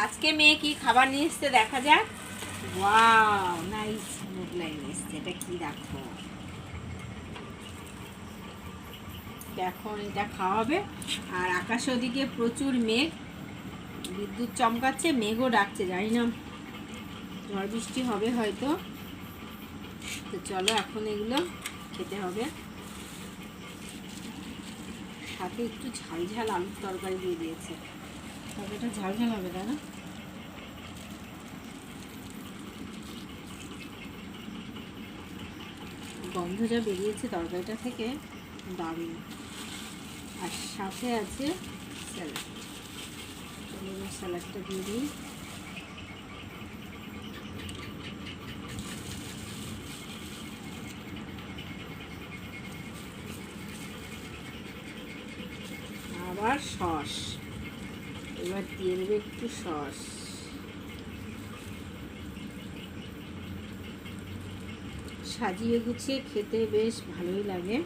আজকে মেয়ে কি খাবার নিয়ে এসছে দেখা যাক। ওয়াও, নাইস মোগলাই নিয়ে এসছে। এটা কি দেখো, এখন এটা খাওয়াবে। আর আকাশে ওদিকে প্রচুর মেঘ, বিদ্যুৎ চমকাচ্ছে, মেঘও ডাকছে, জানি না ঝড় বৃষ্টি হবে হয়তো। তো চলো এখন এগুলো খেতে হবে। সাথে একটু ঝাল ঝাল আলুর তরকারি দিয়ে দিয়েছে, তবে এটা ঝাল ঝাল হবে তাই না? গন্ধ যা বেরিয়েছে তরকারিটা থেকে, দারুণ। আর সাথে আছে স্যালাড, স্যালাডটা দিয়ে দিই। আবার সস, এবার দিয়ে দেবে একটু সস। সাজিয়ে গুছিয়ে খেতে বেশ ভালোই লাগে।